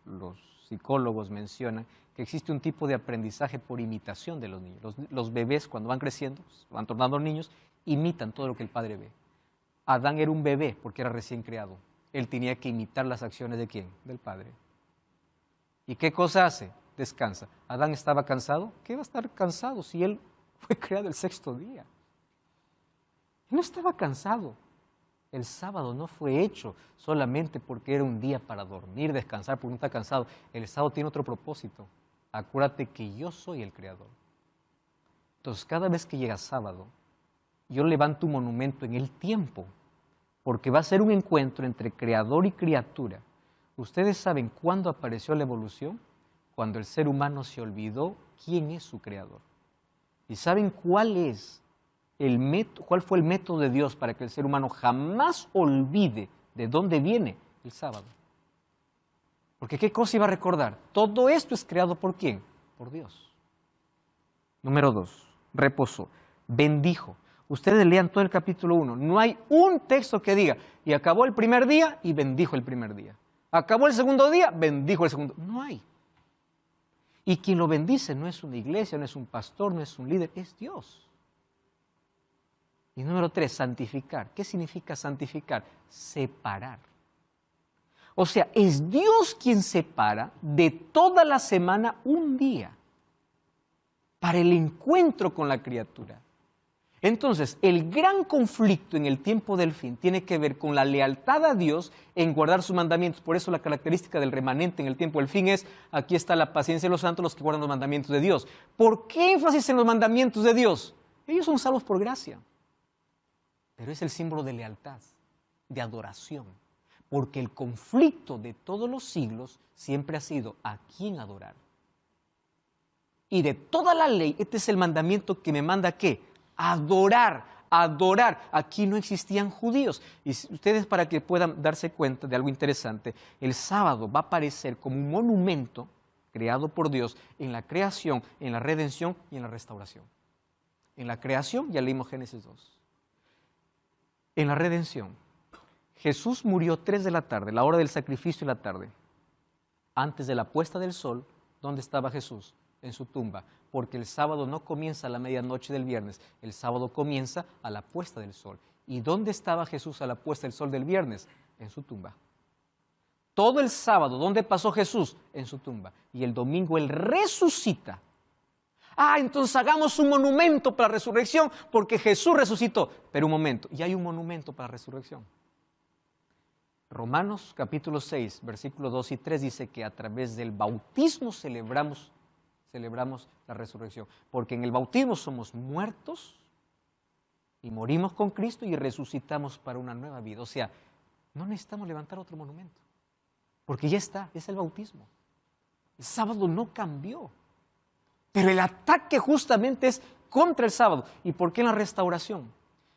los psicólogos mencionan que existe un tipo de aprendizaje por imitación de los niños. Los bebés cuando van creciendo, van tornando niños, imitan todo lo que el padre ve. Adán era un bebé porque era recién creado. Él tenía que imitar las acciones ¿de quién? Del padre. ¿Y qué cosa hace? Descansa. ¿Adán estaba cansado? ¿Qué va a estar cansado si él fue creado el 6º día? Él no estaba cansado. El sábado no fue hecho solamente porque era un día para dormir, descansar, porque no está cansado. El sábado tiene otro propósito. Acuérdate que yo soy el creador. Entonces, cada vez que llega sábado, yo levanto un monumento en el tiempo, porque va a ser un encuentro entre creador y criatura. ¿Ustedes saben cuándo apareció la evolución? Cuando el ser humano se olvidó quién es su creador. ¿Y saben cuál fue el método de Dios para que el ser humano jamás olvide de dónde viene? El sábado. Porque ¿qué cosa iba a recordar? Todo esto es creado ¿por quién? Por Dios. Número 2, reposó, bendijo. Ustedes lean todo el capítulo 1. No hay un texto que diga, y acabó el primer día y bendijo el primer día. Acabó el segundo día, bendijo el segundo. No hay. Y quien lo bendice no es una iglesia, no es un pastor, no es un líder, es Dios. Y número 3, santificar. ¿Qué significa santificar? Separar. O sea, es Dios quien separa de toda la semana un día para el encuentro con la criatura. Entonces, el gran conflicto en el tiempo del fin tiene que ver con la lealtad a Dios en guardar sus mandamientos. Por eso la característica del remanente en el tiempo del fin es, aquí está la paciencia de los santos, los que guardan los mandamientos de Dios. ¿Por qué énfasis en los mandamientos de Dios? Ellos son salvos por gracia. Pero es el símbolo de lealtad, de adoración. Porque el conflicto de todos los siglos siempre ha sido ¿a quién adorar? Y de toda la ley, este es el mandamiento que me manda ¿qué? Adorar, adorar. Aquí no existían judíos. Y ustedes, para que puedan darse cuenta de algo interesante, el sábado va a aparecer como un monumento creado por Dios en la creación, en la redención y en la restauración. En la creación, ya leímos Génesis 2. En la redención, Jesús murió 3 de la tarde, la hora del sacrificio de la tarde. Antes de la puesta del sol, ¿dónde estaba Jesús? En su tumba, porque el sábado no comienza a la medianoche del viernes, el sábado comienza a la puesta del sol. ¿Y dónde estaba Jesús a la puesta del sol del viernes? En su tumba. Todo el sábado, ¿dónde pasó Jesús? En su tumba. Y el domingo Él resucita. Entonces hagamos un monumento para la resurrección, porque Jesús resucitó. Pero un momento, ya hay un monumento para la resurrección. Romanos capítulo 6, versículos 2 y 3 dice que a través del bautismo celebramos la resurrección, porque en el bautismo somos muertos y morimos con Cristo y resucitamos para una nueva vida. O sea, no necesitamos levantar otro monumento, porque ya está, es el bautismo. El sábado no cambió, pero el ataque justamente es contra el sábado. ¿Y por qué en la restauración?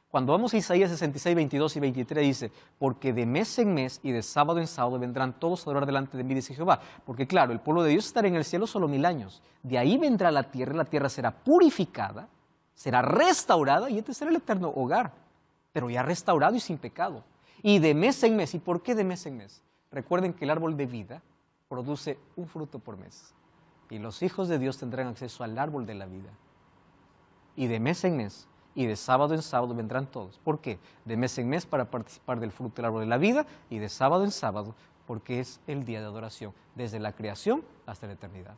Cuando vamos a Isaías 66, 22 y 23 dice, porque de mes en mes y de sábado en sábado vendrán todos a adorar delante de mí, dice Jehová. Porque claro, el pueblo de Dios estará en el cielo solo 1000 años. De ahí vendrá la tierra será purificada, será restaurada y este será el eterno hogar, pero ya restaurado y sin pecado. Y de mes en mes. ¿Y por qué de mes en mes? Recuerden que el árbol de vida produce un fruto por mes. Y los hijos de Dios tendrán acceso al árbol de la vida. Y de mes en mes. Y de sábado en sábado vendrán todos. ¿Por qué? De mes en mes para participar del fruto del árbol de la vida y de sábado en sábado porque es el día de adoración, desde la creación hasta la eternidad.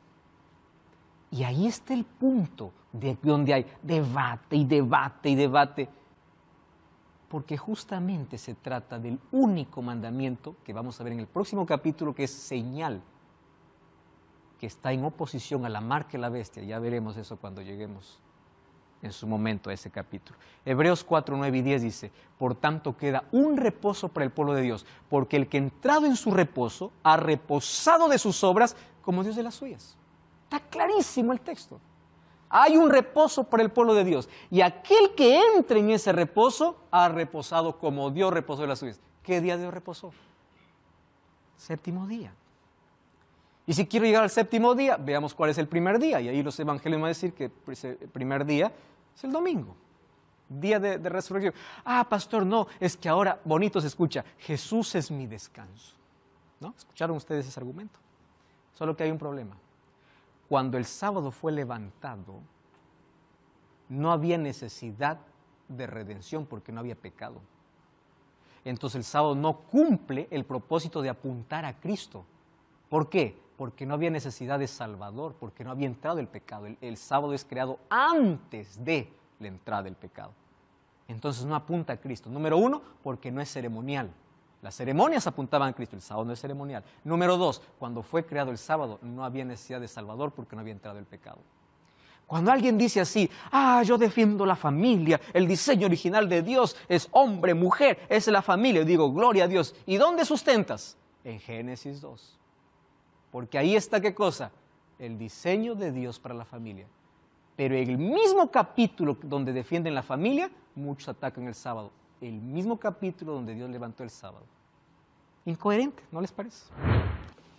Y ahí está el punto de donde hay debate y debate y debate, porque justamente se trata del único mandamiento que vamos a ver en el próximo capítulo, que es señal, que está en oposición a la marca de la bestia. Ya veremos eso cuando lleguemos en su momento a ese capítulo. Hebreos 4, 9 y 10 dice, por tanto queda un reposo para el pueblo de Dios, porque el que entrado en su reposo ha reposado de sus obras como Dios de las suyas. Está clarísimo el texto. Hay un reposo para el pueblo de Dios, y aquel que entre en ese reposo ha reposado como Dios reposó de las suyas. ¿Qué día Dios reposó? Séptimo día. Y si quiero llegar al séptimo día, veamos cuál es el primer día. Y ahí los evangelios van a decir que el primer día es el domingo, día de resurrección. Ah, pastor, no, es que ahora bonito se escucha, Jesús es mi descanso. ¿No? ¿Escucharon ustedes ese argumento? Solo que hay un problema. Cuando el sábado fue levantado, no había necesidad de redención porque no había pecado. Entonces el sábado no cumple el propósito de apuntar a Cristo. ¿Por qué? Porque no había necesidad de Salvador, porque no había entrado el pecado. El sábado es creado antes de la entrada del pecado. Entonces no apunta a Cristo. Número uno, porque no es ceremonial. Las ceremonias apuntaban a Cristo, el sábado no es ceremonial. Número dos, cuando fue creado el sábado no había necesidad de Salvador porque no había entrado el pecado. Cuando alguien dice así, yo defiendo la familia, el diseño original de Dios es hombre, mujer, es la familia, yo digo, gloria a Dios. ¿Y dónde sustentas? En Génesis 2. Porque ahí está, ¿qué cosa? El diseño de Dios para la familia. Pero en el mismo capítulo donde defienden la familia, muchos atacan el sábado. El mismo capítulo donde Dios levantó el sábado. Incoherente, ¿no les parece?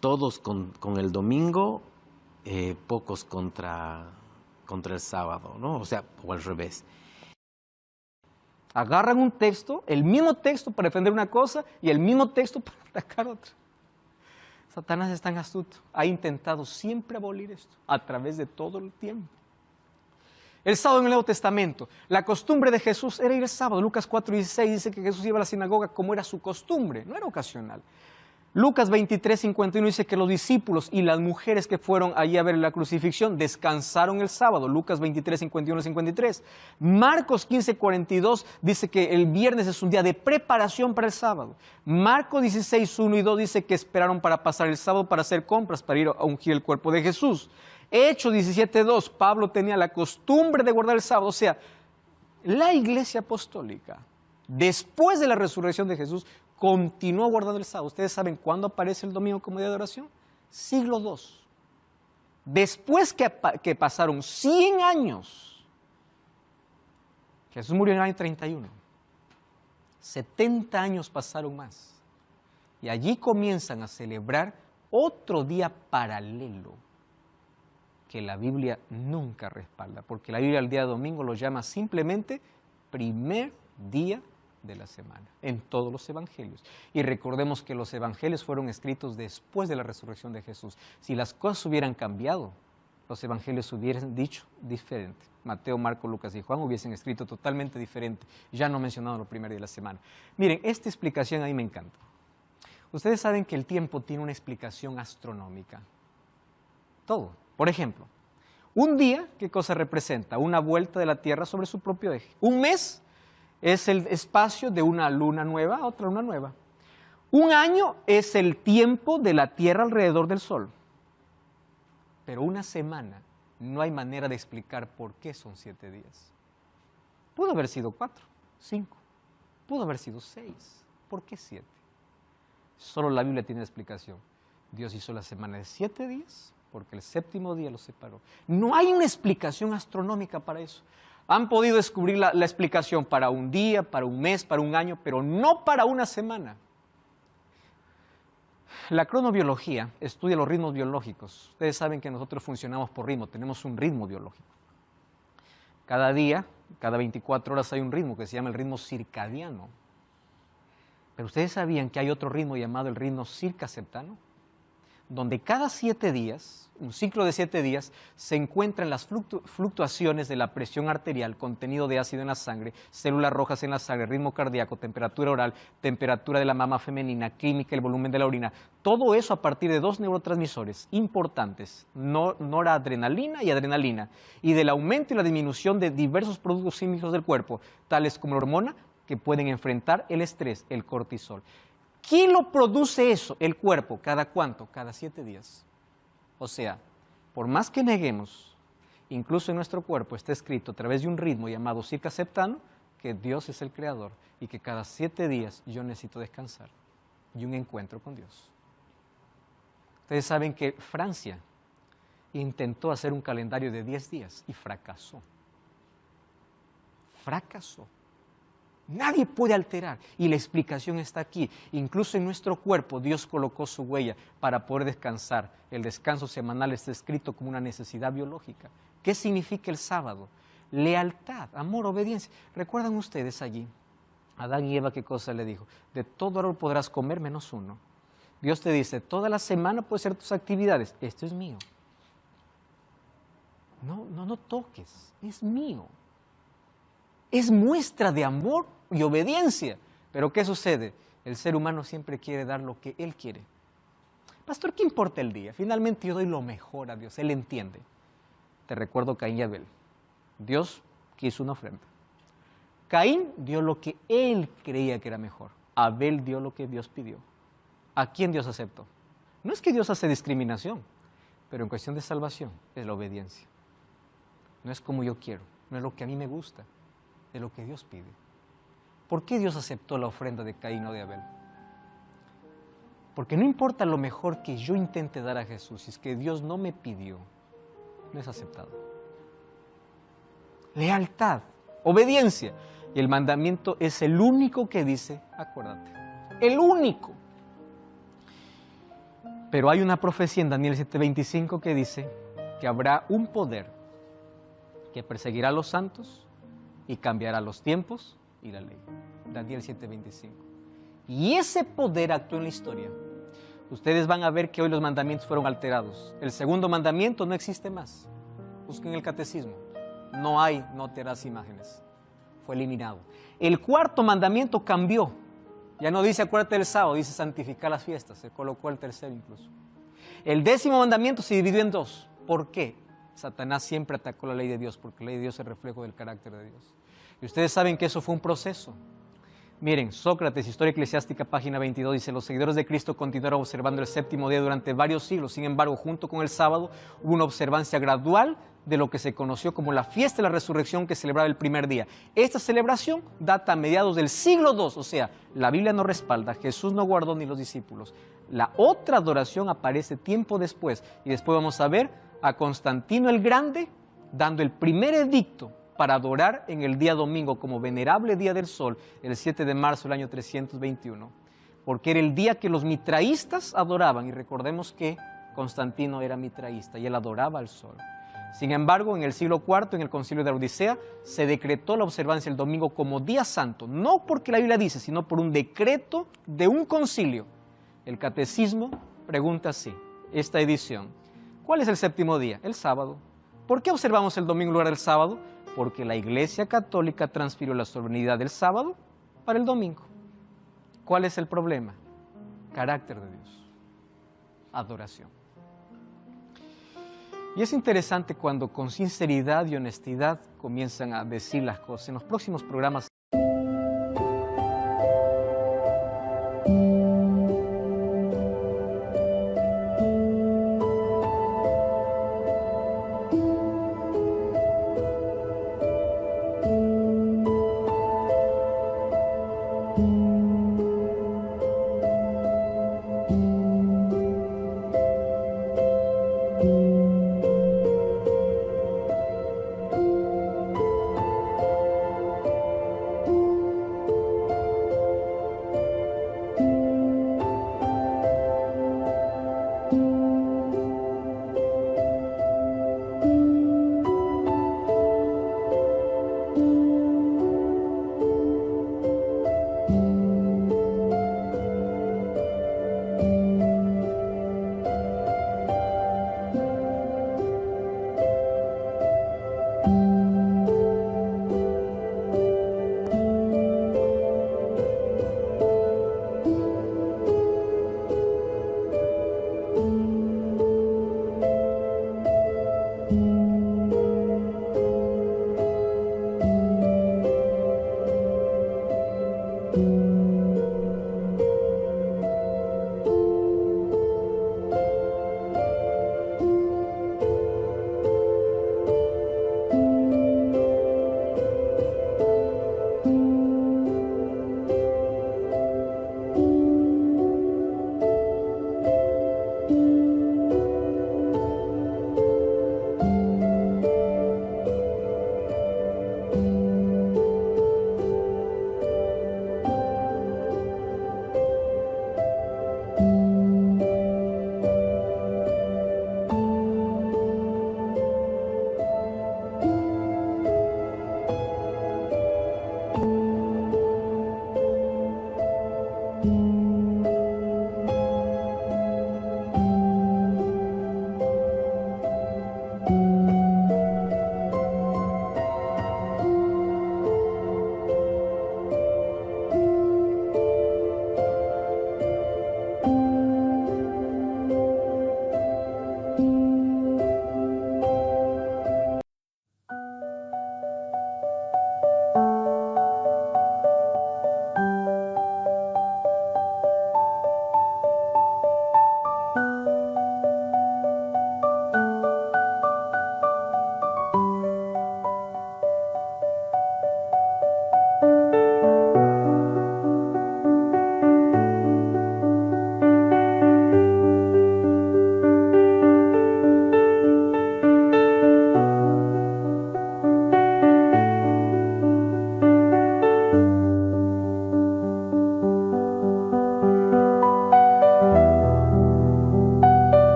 Todos con el domingo, pocos contra el sábado, ¿no? O sea, o al revés. Agarran un texto, el mismo texto para defender una cosa y el mismo texto para atacar otra. Satanás es tan astuto, ha intentado siempre abolir esto a través de todo el tiempo. El sábado en el Nuevo Testamento, la costumbre de Jesús era ir el sábado. Lucas 4:16 dice que Jesús iba a la sinagoga como era su costumbre, no era ocasional. Lucas 23:51 dice que los discípulos y las mujeres que fueron allí a ver la crucifixión descansaron el sábado. Lucas 23:51-53. Marcos 15:42 dice que el viernes es un día de preparación para el sábado. Marcos 16:1 y 2 dice que esperaron para pasar el sábado para hacer compras, para ir a ungir el cuerpo de Jesús. Hechos 17:2, Pablo tenía la costumbre de guardar el sábado. O sea, la iglesia apostólica, después de la resurrección de Jesús, continuó guardando el sábado. ¿Ustedes saben cuándo aparece el domingo como día de oración? Siglo II. Después que pasaron 100 años, Jesús murió en el año 31. 70 años pasaron más. Y allí comienzan a celebrar otro día paralelo que la Biblia nunca respalda, porque la Biblia el día de domingo lo llama simplemente primer día de la semana, en todos los evangelios. Y recordemos que los evangelios fueron escritos después de la resurrección de Jesús. Si las cosas hubieran cambiado, los evangelios hubieran dicho diferente. Mateo, Marcos, Lucas y Juan hubiesen escrito totalmente diferente, ya no mencionado el primer día de la semana. Miren, esta explicación a mí me encanta. Ustedes saben que el tiempo tiene una explicación astronómica. Todo. Por ejemplo, un día, ¿qué cosa representa? Una vuelta de la Tierra sobre su propio eje. Un mes es el espacio de una luna nueva a otra luna nueva. Un año es el tiempo de la Tierra alrededor del Sol. Pero una semana no hay manera de explicar por qué son 7 días. Pudo haber sido 4, 5, pudo haber sido 6. ¿Por qué 7? Solo la Biblia tiene explicación. Dios hizo la semana de 7 días porque el séptimo día lo separó. No hay una explicación astronómica para eso. Han podido descubrir la explicación para un día, para un mes, para un año, pero no para una semana. La cronobiología estudia los ritmos biológicos. Ustedes saben que nosotros funcionamos por ritmo, tenemos un ritmo biológico. Cada día, cada 24 horas hay un ritmo que se llama el ritmo circadiano. Pero ustedes sabían que hay otro ritmo llamado el ritmo circaseptano, donde cada 7 días, un ciclo de 7 días, se encuentran las fluctuaciones de la presión arterial, contenido de ácido en la sangre, células rojas en la sangre, ritmo cardíaco, temperatura oral, temperatura de la mama femenina, química, el volumen de la orina. Todo eso a partir de 2 neurotransmisores importantes, noradrenalina y adrenalina, y del aumento y la disminución de diversos productos químicos del cuerpo, tales como la hormona, que pueden enfrentar el estrés, el cortisol. ¿Quién lo produce eso? El cuerpo. ¿Cada cuánto? Cada 7 días. O sea, por más que neguemos, incluso en nuestro cuerpo está escrito a través de un ritmo llamado circaseptano que Dios es el creador y que cada 7 días yo necesito descansar y un encuentro con Dios. Ustedes saben que Francia intentó hacer un calendario de 10 días y fracasó. Fracasó. Nadie puede alterar y la explicación está aquí. Incluso en nuestro cuerpo Dios colocó su huella para poder descansar. El descanso semanal está escrito como una necesidad biológica. ¿Qué significa el sábado? Lealtad, amor, obediencia. ¿Recuerdan ustedes allí? Adán y Eva, ¿qué cosa le dijo? De todo árbol podrás comer menos uno. Dios te dice, toda la semana puedes hacer tus actividades. Esto es mío. No toques, es mío. Es muestra de amor y obediencia. Pero ¿qué sucede? El ser humano siempre quiere dar lo que él quiere. Pastor, ¿qué importa el día? Finalmente yo doy lo mejor a Dios, Él entiende. Te recuerdo Caín y Abel. Dios quiso una ofrenda. Caín dio lo que él creía que era mejor. Abel dio lo que Dios pidió. ¿A quién Dios aceptó? No es que Dios hace discriminación, pero en cuestión de salvación es la obediencia. No es como yo quiero, no es lo que a mí me gusta, es lo que Dios pide. ¿Por qué Dios aceptó la ofrenda de Caín o de Abel? Porque no importa lo mejor que yo intente dar a Jesús, si es que Dios no me pidió, no es aceptado. Lealtad, obediencia. Y el mandamiento es el único que dice, acuérdate, el único. Pero hay una profecía en Daniel 7:25 que dice que habrá un poder que perseguirá a los santos y cambiará los tiempos y la ley. Daniel 7:25. Y ese poder actuó en la historia. Ustedes van a ver que hoy los mandamientos fueron alterados. El segundo mandamiento no existe más. Busquen el catecismo. No hay, no te harás imágenes. Fue eliminado. El cuarto mandamiento cambió. Ya no dice acuérdate del sábado, dice santificar las fiestas. Se colocó el tercero incluso. El 10º mandamiento se dividió en 2. ¿Por qué? Satanás siempre atacó la ley de Dios, porque la ley de Dios es el reflejo del carácter de Dios. Y ustedes saben que eso fue un proceso. Miren, Sócrates, Historia Eclesiástica, página 22, dice, los seguidores de Cristo continuaron observando el séptimo día durante varios siglos. Sin embargo, junto con el sábado, hubo una observancia gradual de lo que se conoció como la fiesta de la resurrección que celebraba el primer día. Esta celebración data a mediados del siglo II, o sea, la Biblia no respalda, Jesús no guardó ni los discípulos. La otra adoración aparece tiempo después, y después vamos a ver a Constantino el Grande dando el primer edicto para adorar en el día domingo como venerable día del sol, el 7 de marzo del año 321, porque era el día que los mitraístas adoraban, y recordemos que Constantino era mitraísta y él adoraba al sol. Sin embargo, en el siglo IV, en el concilio de la Odisea, se decretó la observancia del domingo como día santo, no porque la Biblia dice, sino por un decreto de un concilio. El catecismo pregunta así, esta edición, ¿cuál es el séptimo día? El sábado. ¿Por qué observamos el domingo en lugar del sábado? Porque la Iglesia Católica transfirió la solemnidad del sábado para el domingo. ¿Cuál es el problema? Carácter de Dios. Adoración. Y es interesante cuando con sinceridad y honestidad comienzan a decir las cosas. En los próximos programas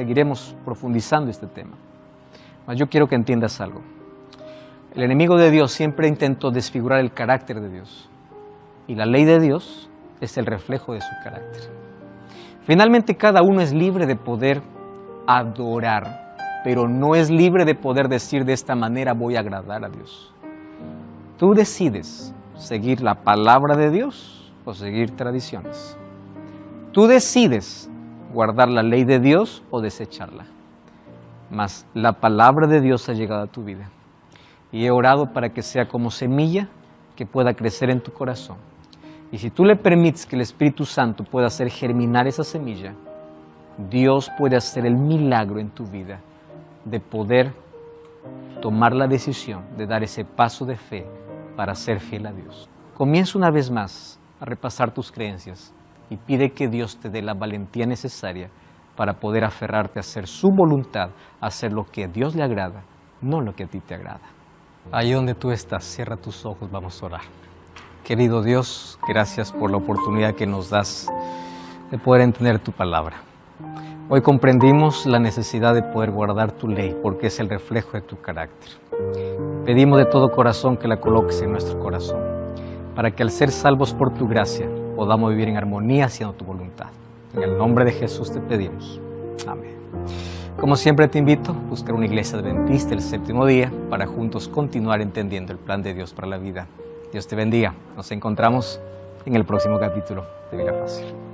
seguiremos profundizando este tema. Mas yo quiero que entiendas algo. El enemigo de Dios siempre intentó desfigurar el carácter de Dios. Y la ley de Dios es el reflejo de su carácter. Finalmente, cada uno es libre de poder adorar, pero no es libre de poder decir de esta manera voy a agradar a Dios. Tú decides seguir la palabra de Dios o seguir tradiciones. Tú decides guardar la ley de Dios o desecharla. Mas la palabra de Dios ha llegado a tu vida. Y he orado para que sea como semilla que pueda crecer en tu corazón. Y si tú le permites que el Espíritu Santo pueda hacer germinar esa semilla, Dios puede hacer el milagro en tu vida de poder tomar la decisión de dar ese paso de fe para ser fiel a Dios. Comienza una vez más a repasar tus creencias y pide que Dios te dé la valentía necesaria para poder aferrarte a hacer su voluntad, a hacer lo que a Dios le agrada, no lo que a ti te agrada. Ahí donde tú estás, cierra tus ojos, vamos a orar. Querido Dios, gracias por la oportunidad que nos das de poder entender tu palabra. Hoy comprendimos la necesidad de poder guardar tu ley porque es el reflejo de tu carácter. Pedimos de todo corazón que la coloques en nuestro corazón, para que al ser salvos por tu gracia podamos vivir en armonía haciendo tu voluntad. En el nombre de Jesús te pedimos. Amén. Como siempre te invito a buscar una iglesia adventista el séptimo día para juntos continuar entendiendo el plan de Dios para la vida. Dios te bendiga. Nos encontramos en el próximo capítulo de Biblia Fácil.